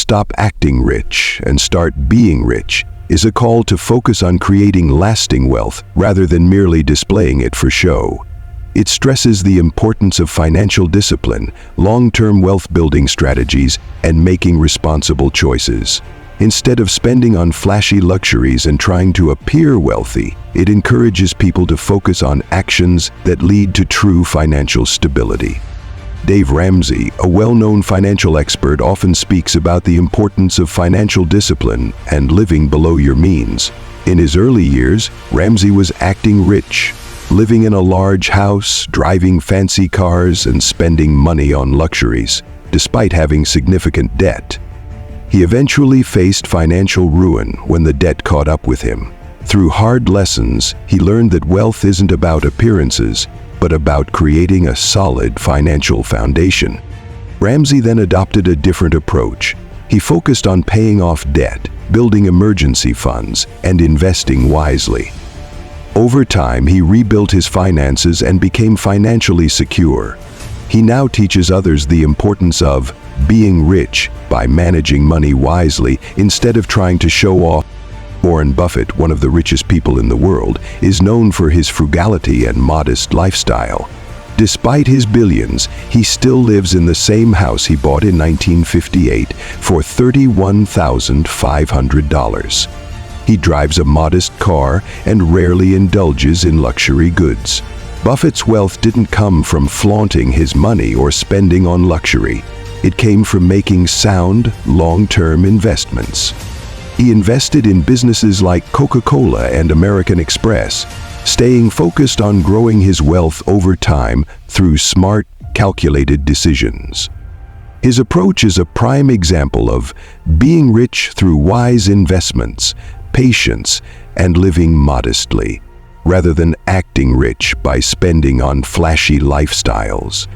Stop Acting Rich and Start Being Rich is a call to focus on creating lasting wealth rather than merely displaying it for show. It stresses the importance of financial discipline, long-term wealth-building strategies, and making responsible choices. Instead of spending on flashy luxuries and trying to appear wealthy, it encourages people to focus on actions that lead to true financial stability. Dave Ramsey, a well-known financial expert, often speaks about the importance of financial discipline and living below your means. In his early years, Ramsey was acting rich, living in a large house, driving fancy cars, and spending money on luxuries, despite having significant debt. He eventually faced financial ruin when the debt caught up with him. Through hard lessons, he learned that wealth isn't about appearances, but about creating a solid financial foundation. Ramsey then adopted a different approach. He focused on paying off debt, building emergency funds, and investing wisely. Over time, he rebuilt his finances and became financially secure. He now teaches others the importance of being rich by managing money wisely instead of trying to show off. Warren Buffett, one of the richest people in the world, is known for his frugality and modest lifestyle. Despite his billions, he still lives in the same house he bought in 1958 for $31,500. He drives a modest car and rarely indulges in luxury goods. Buffett's wealth didn't come from flaunting his money or spending on luxury. It came from making sound, long-term investments. He invested in businesses like Coca-Cola and American Express, staying focused on growing his wealth over time through smart, calculated decisions. His approach is a prime example of being rich through wise investments, patience, and living modestly, rather than acting rich by spending on flashy lifestyles.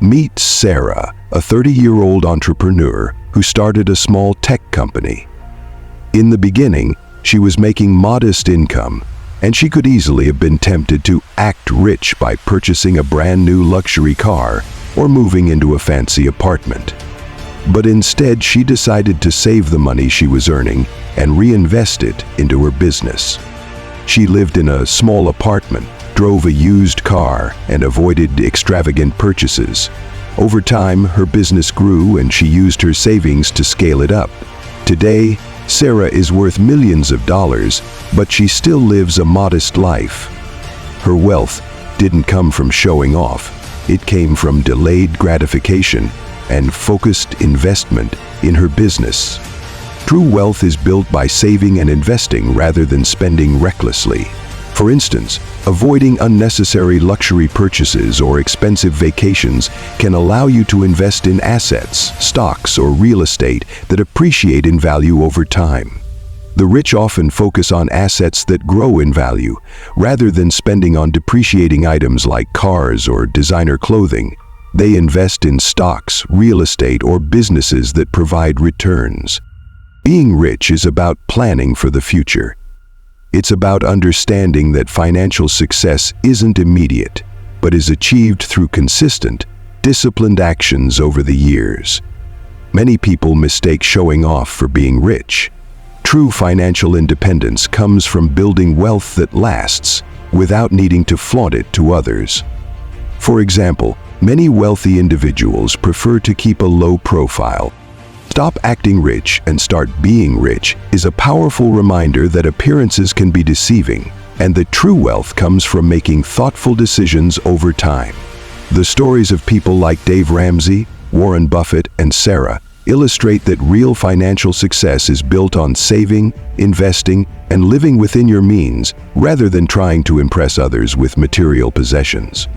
Meet Sara, a 30-year-old entrepreneur who started a small tech company. In the beginning, she was making modest income, and she could easily have been tempted to act rich by purchasing a brand new luxury car or moving into a fancy apartment. But instead, she decided to save the money she was earning and reinvest it into her business. She lived in a small apartment, drove a used car, and avoided extravagant purchases. Over time, her business grew and she used her savings to scale it up. Today, Sara is worth millions of dollars, but she still lives a modest life. Her wealth didn't come from showing off. It came from delayed gratification and focused investment in her business. True wealth is built by saving and investing rather than spending recklessly. For instance, avoiding unnecessary luxury purchases or expensive vacations can allow you to invest in assets, stocks, or real estate that appreciate in value over time. The rich often focus on assets that grow in value, rather than spending on depreciating items like cars or designer clothing. They invest in stocks, real estate, or businesses that provide returns. Being rich is about planning for the future. It's about understanding that financial success isn't immediate, but is achieved through consistent, disciplined actions over the years. Many people mistake showing off for being rich. True financial independence comes from building wealth that lasts without needing to flaunt it to others. For example, many wealthy individuals prefer to keep a low profile. Stop Acting Rich and Start Being Rich is a powerful reminder that appearances can be deceiving and that true wealth comes from making thoughtful decisions over time. The stories of people like Dave Ramsey, Warren Buffett, and Sara illustrate that real financial success is built on saving, investing, and living within your means rather than trying to impress others with material possessions.